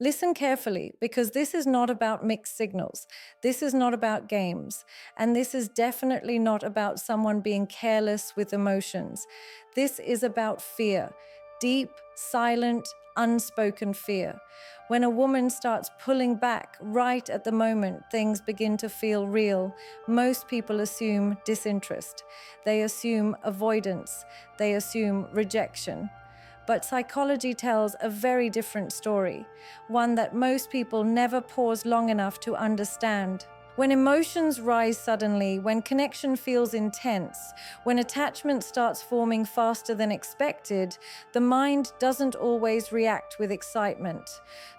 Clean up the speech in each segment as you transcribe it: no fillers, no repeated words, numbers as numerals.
Listen carefully, because this is not about mixed signals. This is not about games. And this is definitely not about someone being careless with emotions. This is about fear. Deep, silent, unspoken fear. When a woman starts pulling back right at the moment things begin to feel real, most people assume disinterest. They assume avoidance. They assume rejection. But psychology tells a very different story, one that most people never pause long enough to understand. When emotions rise suddenly, when connection feels intense, when attachment starts forming faster than expected, the mind doesn't always react with excitement.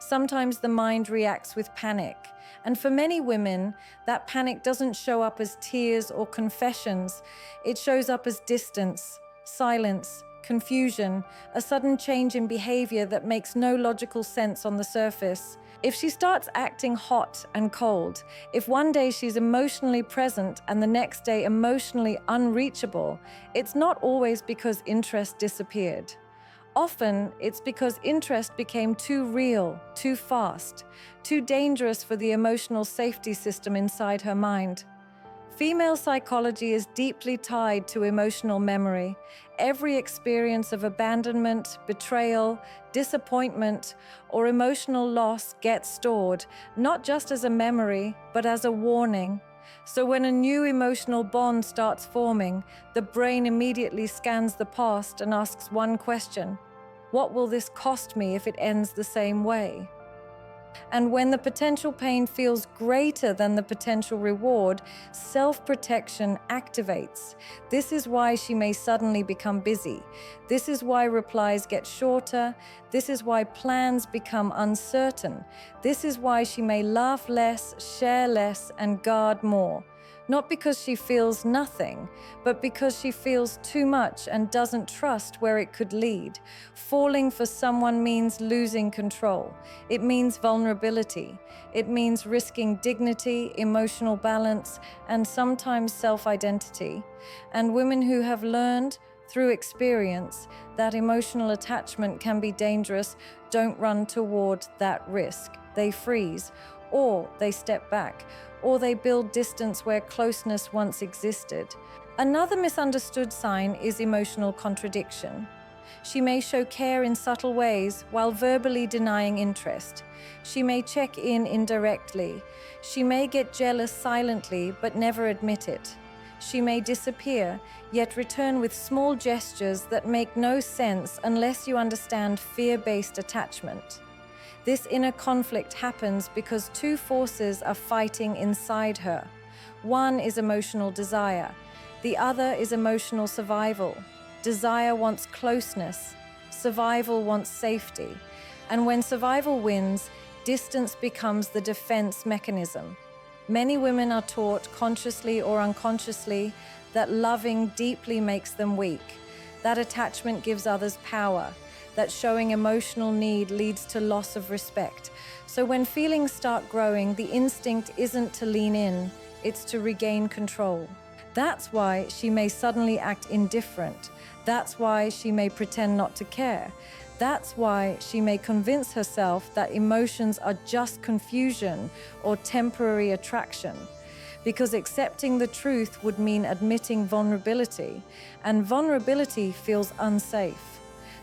Sometimes the mind reacts with panic. And for many women, that panic doesn't show up as tears or confessions. It shows up as distance, silence, confusion, a sudden change in behavior that makes no logical sense on the surface. If she starts acting hot and cold, if one day she's emotionally present and the next day emotionally unreachable, it's not always because interest disappeared. Often, it's because interest became too real, too fast, too dangerous for the emotional safety system inside her mind. Female psychology is deeply tied to emotional memory. Every experience of abandonment, betrayal, disappointment, or emotional loss gets stored, not just as a memory, but as a warning. So when a new emotional bond starts forming, the brain immediately scans the past and asks one question: what will this cost me if it ends the same way? And when the potential pain feels greater than the potential reward, self-protection activates. This is why she may suddenly become busy. This is why replies get shorter. This is why plans become uncertain. This is why she may laugh less, share less, and guard more. Not because she feels nothing, but because she feels too much and doesn't trust where it could lead. Falling for someone means losing control. It means vulnerability. It means risking dignity, emotional balance, and sometimes self-identity. And women who have learned through experience that emotional attachment can be dangerous don't run toward that risk. They freeze, or they step back, or they build distance where closeness once existed. Another misunderstood sign is emotional contradiction. She may show care in subtle ways while verbally denying interest. She may check in indirectly. She may get jealous silently but never admit it. She may disappear, yet return with small gestures that make no sense unless you understand fear-based attachment. This inner conflict happens because two forces are fighting inside her. One is emotional desire. The other is emotional survival. Desire wants closeness. Survival wants safety. And when survival wins, distance becomes the defense mechanism. Many women are taught, consciously or unconsciously, that loving deeply makes them weak. That attachment gives others power. That showing emotional need leads to loss of respect. So when feelings start growing, the instinct isn't to lean in, it's to regain control. That's why she may suddenly act indifferent. That's why she may pretend not to care. That's why she may convince herself that emotions are just confusion or temporary attraction. Because accepting the truth would mean admitting vulnerability, and vulnerability feels unsafe.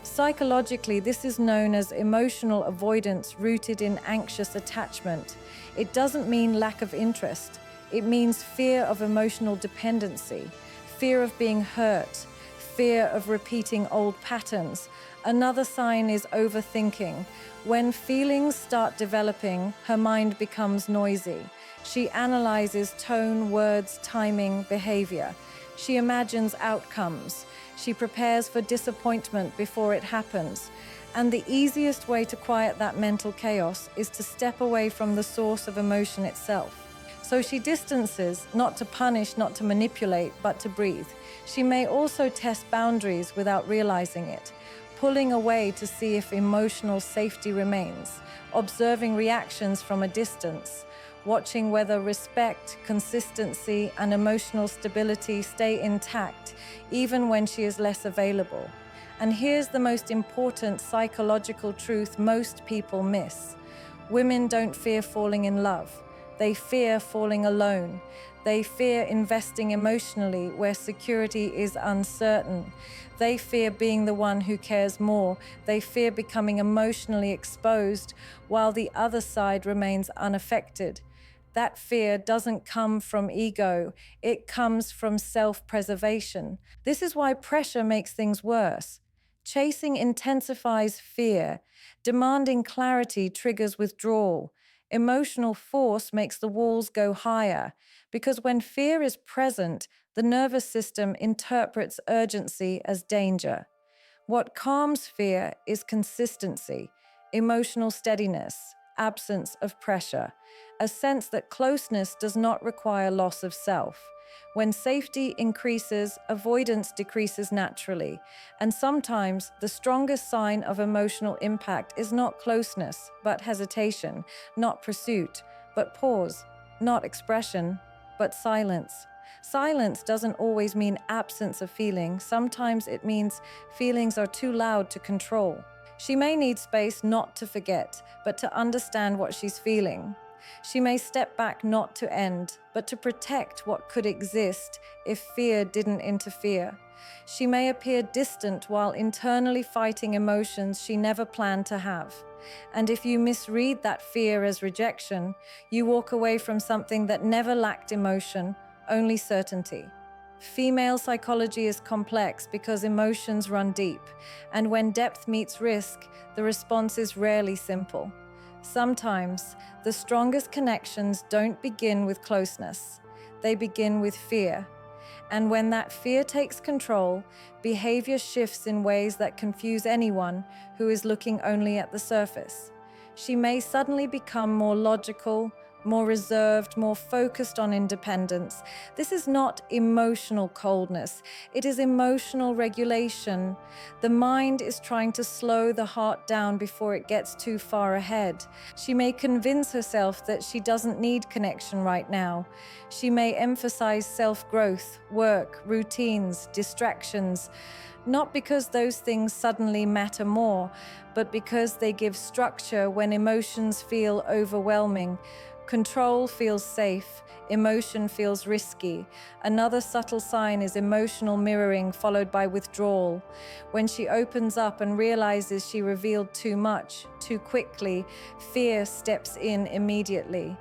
Psychologically, this is known as emotional avoidance rooted in anxious attachment. It doesn't mean lack of interest. It means fear of emotional dependency, fear of being hurt, fear of repeating old patterns. Another sign is overthinking. When feelings start developing, her mind becomes noisy. She analyzes tone, words, timing, behavior. She imagines outcomes. She prepares for disappointment before it happens. And the easiest way to quiet that mental chaos is to step away from the source of emotion itself. So she distances, not to punish, not to manipulate, but to breathe. She may also test boundaries without realizing it, pulling away to see if emotional safety remains, observing reactions from a distance, watching whether respect, consistency, and emotional stability stay intact, even when she is less available. And here's the most important psychological truth most people miss. Women don't fear falling in love. They fear falling alone. They fear investing emotionally where security is uncertain. They fear being the one who cares more. They fear becoming emotionally exposed while the other side remains unaffected. That fear doesn't come from ego. It comes from self-preservation. This is why pressure makes things worse. Chasing intensifies fear. Demanding clarity triggers withdrawal. Emotional force makes the walls go higher, because when fear is present, the nervous system interprets urgency as danger. What calms fear is consistency, emotional steadiness, absence of pressure, a sense that closeness does not require loss of self. When safety increases, avoidance decreases naturally, and sometimes the strongest sign of emotional impact is not closeness, but hesitation, not pursuit, but pause, not expression, but silence. Silence doesn't always mean absence of feeling. Sometimes it means feelings are too loud to control. She may need space not to forget, but to understand what she's feeling. She may step back not to end, but to protect what could exist if fear didn't interfere. She may appear distant while internally fighting emotions she never planned to have. And if you misread that fear as rejection, you walk away from something that never lacked emotion, only certainty. Female psychology is complex because emotions run deep, and when depth meets risk, the response is rarely simple. Sometimes, the strongest connections don't begin with closeness. They begin with fear. And when that fear takes control, behavior shifts in ways that confuse anyone who is looking only at the surface. She may suddenly become more logical, more reserved, more focused on independence. This is not emotional coldness. It is emotional regulation. The mind is trying to slow the heart down before it gets too far ahead. She may convince herself that she doesn't need connection right now. She may emphasize self-growth, work, routines, distractions, not because those things suddenly matter more, but because they give structure when emotions feel overwhelming. Control feels safe, emotion feels risky. Another subtle sign is emotional mirroring followed by withdrawal. When she opens up and realizes she revealed too much, too quickly, fear steps in immediately.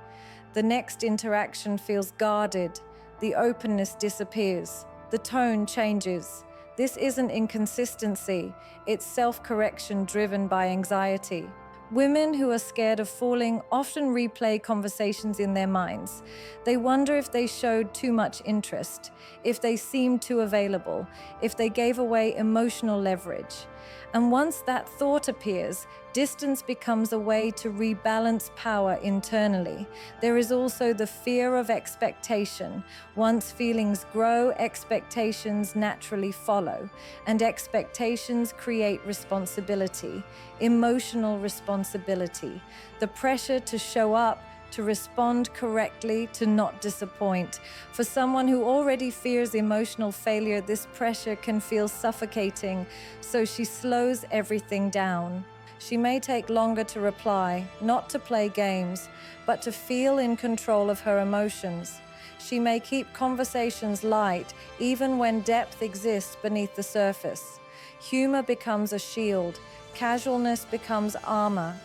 The next interaction feels guarded. The openness disappears. The tone changes. This isn't inconsistency, it's self-correction driven by anxiety. Women who are scared of falling often replay conversations in their minds. They wonder if they showed too much interest, if they seemed too available, if they gave away emotional leverage. And once that thought appears, distance becomes a way to rebalance power internally. There is also the fear of expectation. Once feelings grow, expectations naturally follow, and expectations create responsibility, emotional responsibility, the pressure to show up, to respond correctly, to not disappoint. For someone who already fears emotional failure, this pressure can feel suffocating, so she slows everything down. She may take longer to reply, not to play games, but to feel in control of her emotions. She may keep conversations light, even when depth exists beneath the surface. Humor becomes a shield, casualness becomes armor.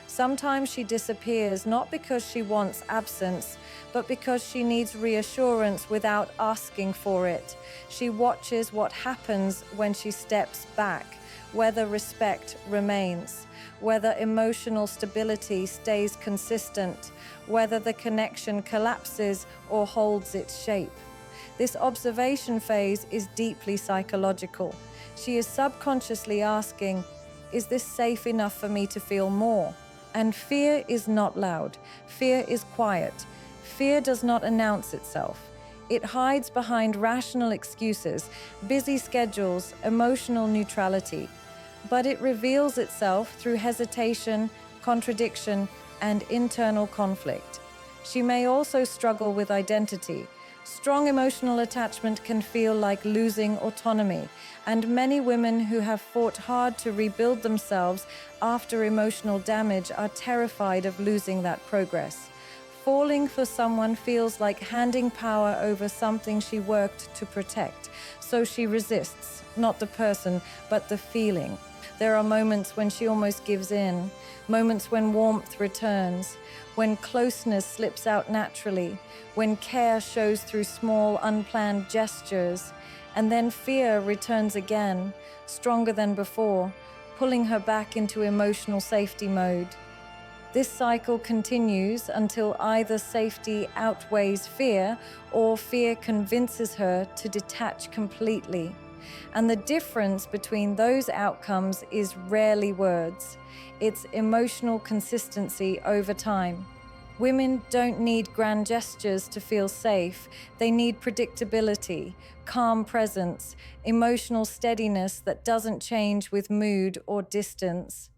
Sometimes she disappears, not because she wants absence, but because she needs reassurance without asking for it. She watches what happens when she steps back, whether respect remains, whether emotional stability stays consistent, whether the connection collapses or holds its shape. This observation phase is deeply psychological. She is subconsciously asking, is this safe enough for me to feel more? And fear is not loud. Fear is quiet. Fear does not announce itself. It hides behind rational excuses, busy schedules, emotional neutrality. But it reveals itself through hesitation, contradiction, and internal conflict. She may also struggle with identity. Strong emotional attachment can feel like losing autonomy, and many women who have fought hard to rebuild themselves after emotional damage are terrified of losing that progress. Falling for someone feels like handing power over something she worked to protect, so she resists, not the person, but the feeling. There are moments when she almost gives in, moments when warmth returns, when closeness slips out naturally, when care shows through small, unplanned gestures, and then fear returns again, stronger than before, pulling her back into emotional safety mode. This cycle continues until either safety outweighs fear or fear convinces her to detach completely. And the difference between those outcomes is rarely words. It's emotional consistency over time. Women don't need grand gestures to feel safe. They need predictability, calm presence, emotional steadiness that doesn't change with mood or distance.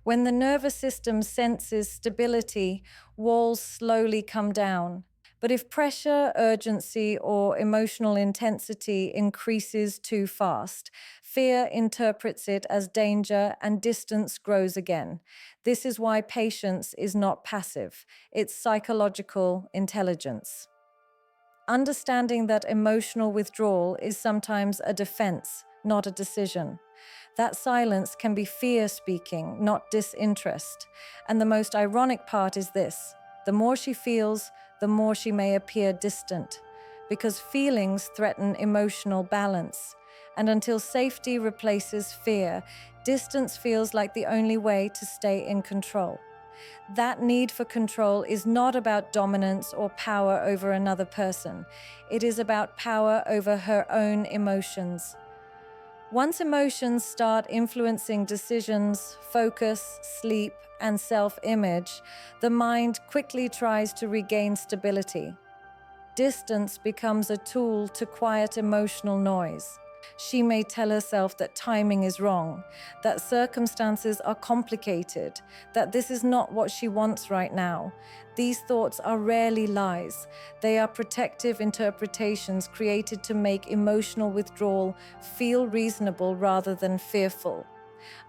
When the nervous system senses stability, walls slowly come down. But if pressure, urgency, or emotional intensity increases too fast, fear interprets it as danger and distance grows again. This is why patience is not passive, it's psychological intelligence. Understanding that emotional withdrawal is sometimes a defense, not a decision. That silence can be fear speaking, not disinterest. And the most ironic part is this: the more she feels, the more she may appear distant, because feelings threaten emotional balance. And until safety replaces fear, distance feels like the only way to stay in control. That need for control is not about dominance or power over another person. It is about power over her own emotions. Once emotions start influencing decisions, focus, sleep, and self-image, the mind quickly tries to regain stability. Distance becomes a tool to quiet emotional noise. She may tell herself that timing is wrong, that circumstances are complicated, that this is not what she wants right now. These thoughts are rarely lies. They are protective interpretations created to make emotional withdrawal feel reasonable rather than fearful.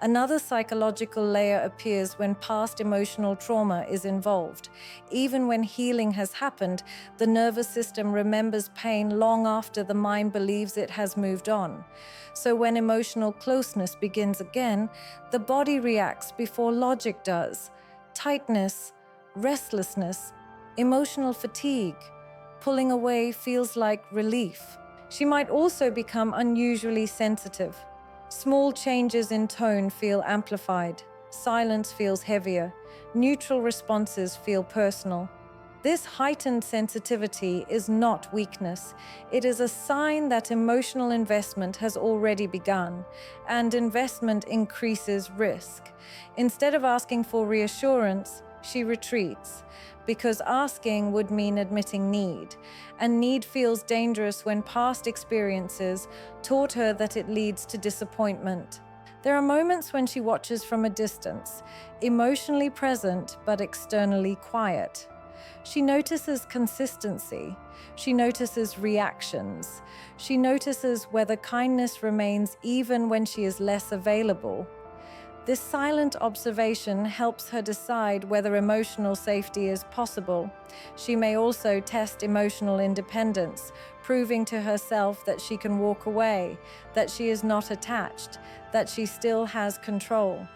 Another psychological layer appears when past emotional trauma is involved. Even when healing has happened, the nervous system remembers pain long after the mind believes it has moved on. So when emotional closeness begins again, the body reacts before logic does. Tightness, restlessness, emotional fatigue. Pulling away feels like relief. She might also become unusually sensitive. Small changes in tone feel amplified. Silence feels heavier. Neutral responses feel personal. This heightened sensitivity is not weakness. It is a sign that emotional investment has already begun, and investment increases risk. Instead of asking for reassurance, she retreats, because asking would mean admitting need, and need feels dangerous when past experiences taught her that it leads to disappointment. There are moments when she watches from a distance, emotionally present but externally quiet. She notices consistency. She notices reactions. She notices whether kindness remains even when she is less available. This silent observation helps her decide whether emotional safety is possible. She may also test emotional independence, proving to herself that she can walk away, that she is not attached, that she still has control.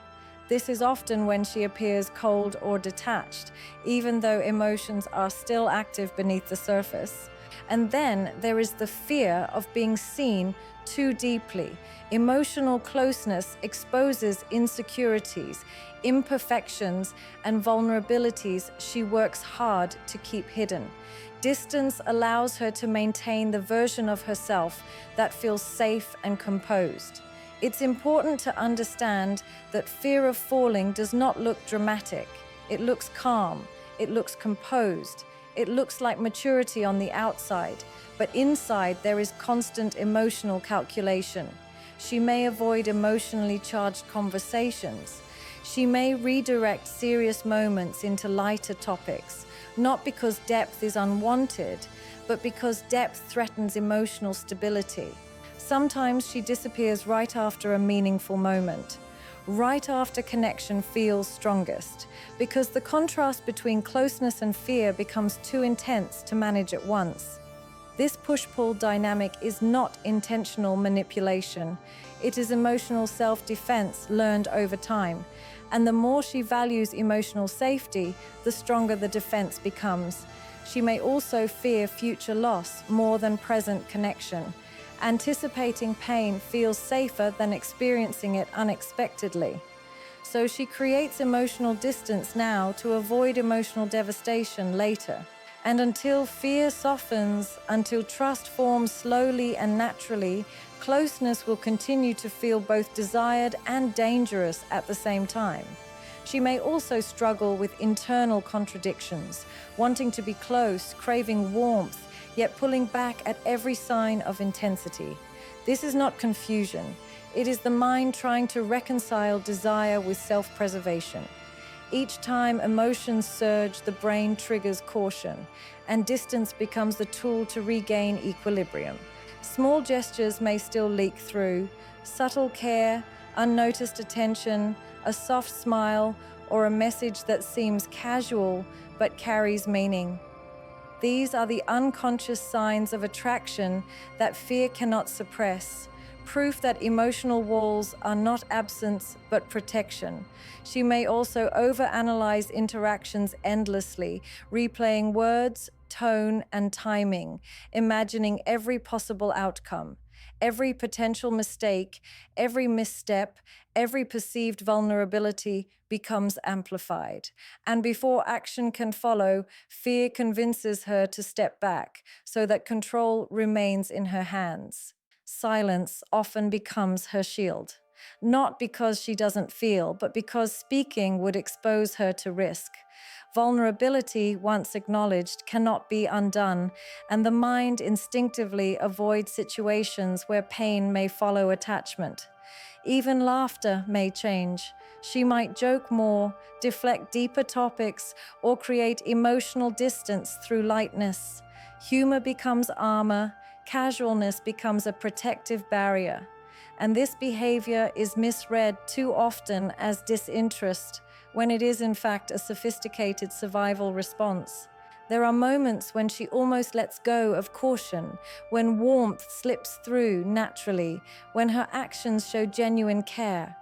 This is often when she appears cold or detached, even though emotions are still active beneath the surface. And then there is the fear of being seen too deeply. Emotional closeness exposes insecurities, imperfections, and vulnerabilities she works hard to keep hidden. Distance allows her to maintain the version of herself that feels safe and composed. It's important to understand that fear of falling does not look dramatic. It looks calm. It looks composed. It looks like maturity on the outside, but inside there is constant emotional calculation. She may avoid emotionally charged conversations. She may redirect serious moments into lighter topics, not because depth is unwanted, but because depth threatens emotional stability. Sometimes she disappears right after a meaningful moment, right after connection feels strongest, because the contrast between closeness and fear becomes too intense to manage at once. This push-pull dynamic is not intentional manipulation. It is emotional self-defense learned over time. And the more she values emotional safety, the stronger the defense becomes. She may also fear future loss more than present connection. Anticipating pain feels safer than experiencing it unexpectedly. So she creates emotional distance now to avoid emotional devastation later. And until fear softens, until trust forms slowly and naturally, closeness will continue to feel both desired and dangerous at the same time. She may also struggle with internal contradictions, wanting to be close, craving warmth, yet pulling back at every sign of intensity. This is not confusion. It is the mind trying to reconcile desire with self-preservation. Each time emotions surge, the brain triggers caution, and distance becomes the tool to regain equilibrium. Small gestures may still leak through: subtle care, unnoticed attention, a soft smile, or a message that seems casual but carries meaning. These are the unconscious signs of attraction that fear cannot suppress, proof that emotional walls are not absence but protection. She may also overanalyze interactions endlessly, replaying words, tone, and timing, imagining every possible outcome. Every potential mistake, every misstep, every perceived vulnerability becomes amplified. And before action can follow, fear convinces her to step back so that control remains in her hands. Silence often becomes her shield, not because she doesn't feel, but because speaking would expose her to risk. Vulnerability, once acknowledged, cannot be undone, and the mind instinctively avoids situations where pain may follow attachment. Even laughter may change. She might joke more, deflect deeper topics, or create emotional distance through lightness. Humor becomes armor, casualness becomes a protective barrier. And this behavior is misread too often as disinterest, when it is in fact a sophisticated survival response. There are moments when she almost lets go of caution, when warmth slips through naturally, when her actions show genuine care.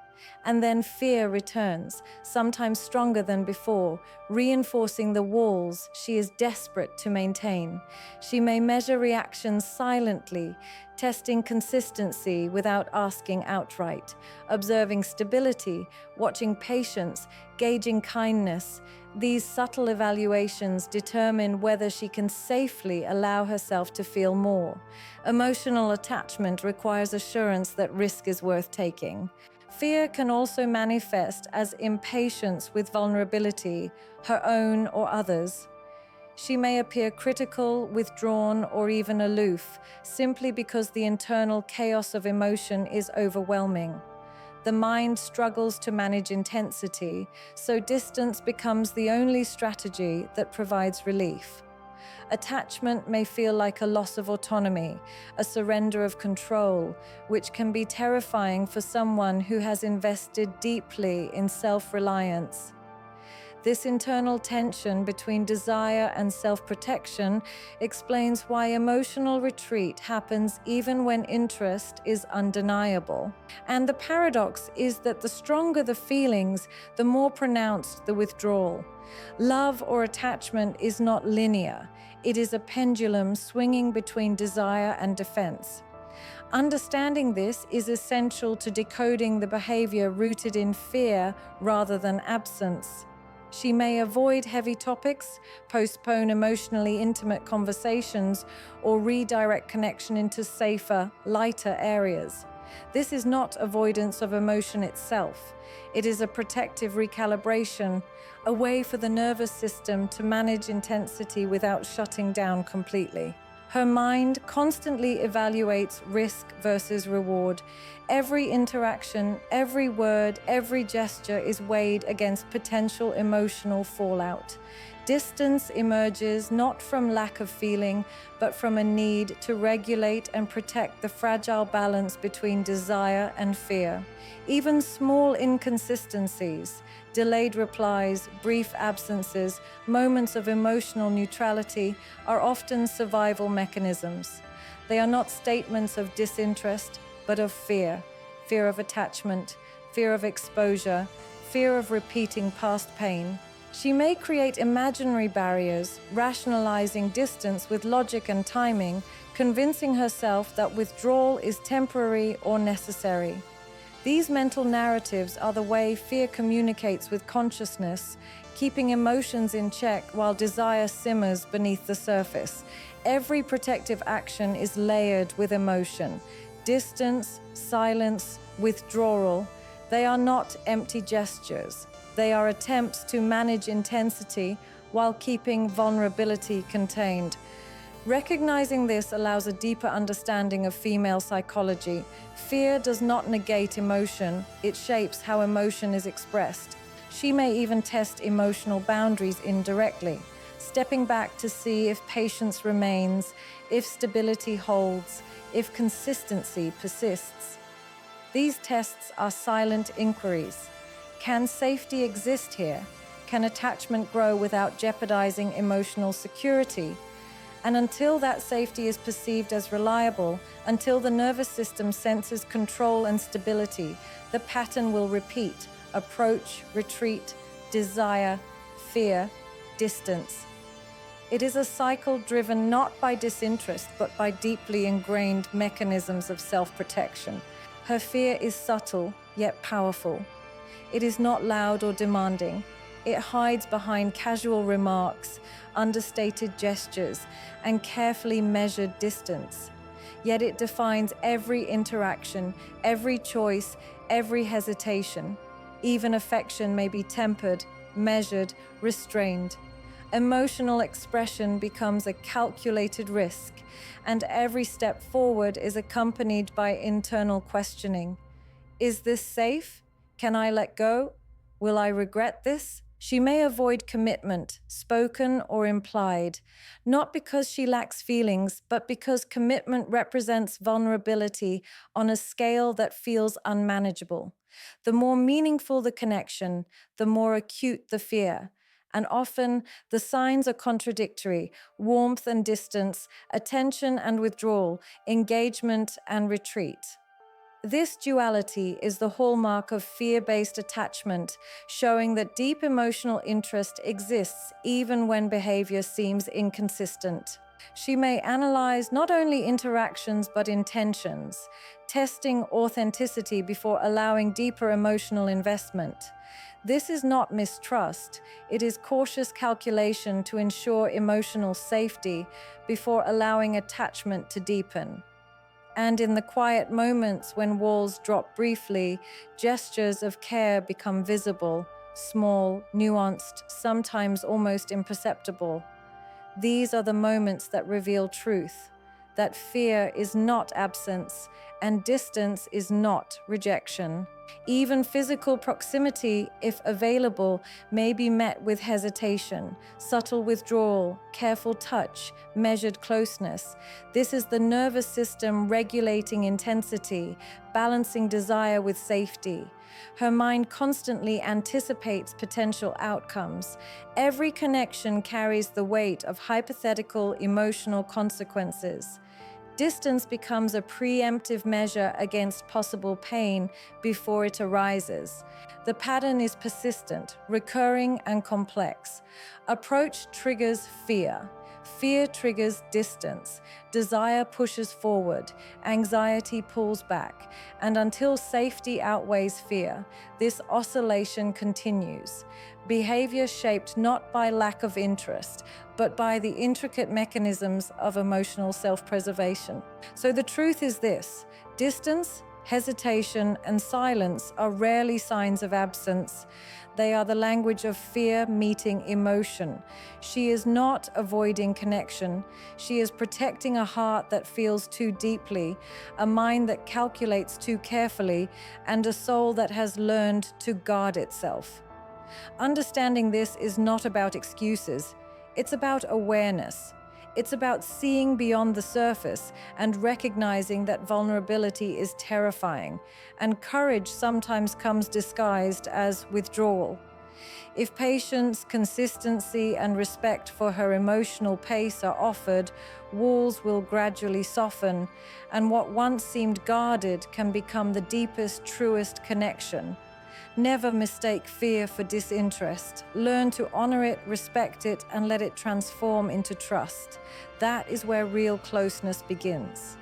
And then fear returns, sometimes stronger than before, reinforcing the walls she is desperate to maintain. She may measure reactions silently, testing consistency without asking outright, observing stability, watching patience, gauging kindness. These subtle evaluations determine whether she can safely allow herself to feel more. Emotional attachment requires assurance that risk is worth taking. Fear can also manifest as impatience with vulnerability, her own or others. She may appear critical, withdrawn, or even aloof, simply because the internal chaos of emotion is overwhelming. The mind struggles to manage intensity, so distance becomes the only strategy that provides relief. Attachment may feel like a loss of autonomy, a surrender of control, which can be terrifying for someone who has invested deeply in self-reliance. This internal tension between desire and self-protection explains why emotional retreat happens even when interest is undeniable. And the paradox is that the stronger the feelings, the more pronounced the withdrawal. Love or attachment is not linear. It is a pendulum swinging between desire and defense. Understanding this is essential to decoding the behavior rooted in fear rather than absence. She may avoid heavy topics, postpone emotionally intimate conversations, or redirect connection into safer, lighter areas. This is not avoidance of emotion itself. It is a protective recalibration, a way for the nervous system to manage intensity without shutting down completely. Her mind constantly evaluates risk versus reward. Every interaction, every word, every gesture is weighed against potential emotional fallout. Distance emerges not from lack of feeling, but from a need to regulate and protect the fragile balance between desire and fear. Even small inconsistencies, delayed replies, brief absences, moments of emotional neutrality are often survival mechanisms. They are not statements of disinterest, but of fear. Fear of attachment, fear of exposure, fear of repeating past pain. She may create imaginary barriers, rationalizing distance with logic and timing, convincing herself that withdrawal is temporary or necessary. These mental narratives are the way fear communicates with consciousness, keeping emotions in check while desire simmers beneath the surface. Every protective action is layered with emotion. Distance, silence, withdrawal, they are not empty gestures. They are attempts to manage intensity while keeping vulnerability contained. Recognizing this allows a deeper understanding of female psychology. Fear does not negate emotion, it shapes how emotion is expressed. She may even test emotional boundaries indirectly, stepping back to see if patience remains, if stability holds, if consistency persists. These tests are silent inquiries. Can safety exist here? Can attachment grow without jeopardizing emotional security? And until that safety is perceived as reliable, until the nervous system senses control and stability, the pattern will repeat: approach, retreat, desire, fear, distance. It is a cycle driven not by disinterest, but by deeply ingrained mechanisms of self-protection. Her fear is subtle, yet powerful. It is not loud or demanding. It hides behind casual remarks, understated gestures, and carefully measured distance. Yet it defines every interaction, every choice, every hesitation. Even affection may be tempered, measured, restrained. Emotional expression becomes a calculated risk, and every step forward is accompanied by internal questioning. Is this safe? Can I let go? Will I regret this? She may avoid commitment, spoken or implied, not because she lacks feelings, but because commitment represents vulnerability on a scale that feels unmanageable. The more meaningful the connection, the more acute the fear. And often the signs are contradictory: warmth and distance, attention and withdrawal, engagement and retreat. This duality is the hallmark of fear-based attachment, showing that deep emotional interest exists even when behavior seems inconsistent. She may analyze not only interactions but intentions, testing authenticity before allowing deeper emotional investment. This is not mistrust, it is cautious calculation to ensure emotional safety before allowing attachment to deepen. And in the quiet moments when walls drop briefly, gestures of care become visible, small, nuanced, sometimes almost imperceptible. These are the moments that reveal truth, that fear is not absence and distance is not rejection. Even physical proximity, if available, may be met with hesitation, subtle withdrawal, careful touch, measured closeness. This is the nervous system regulating intensity, balancing desire with safety. Her mind constantly anticipates potential outcomes. Every connection carries the weight of hypothetical emotional consequences. Distance becomes a preemptive measure against possible pain before it arises. The pattern is persistent, recurring, and complex. Approach triggers fear. Fear triggers distance. Desire pushes forward. Anxiety pulls back. And until safety outweighs fear, this oscillation continues. Behavior shaped not by lack of interest, but by the intricate mechanisms of emotional self-preservation. So the truth is this: distance, Hesitation and silence are rarely signs of absence. They are the language of fear meeting emotion. She is not avoiding connection. She is protecting a heart that feels too deeply, a mind that calculates too carefully, and a soul that has learned to guard itself. Understanding this is not about excuses. It's about awareness. It's about seeing beyond the surface and recognizing that vulnerability is terrifying, and courage sometimes comes disguised as withdrawal. If patience, consistency, and respect for her emotional pace are offered, walls will gradually soften, and what once seemed guarded can become the deepest, truest connection. Never mistake fear for disinterest. Learn to honor it, respect it, and let it transform into trust. That is where real closeness begins.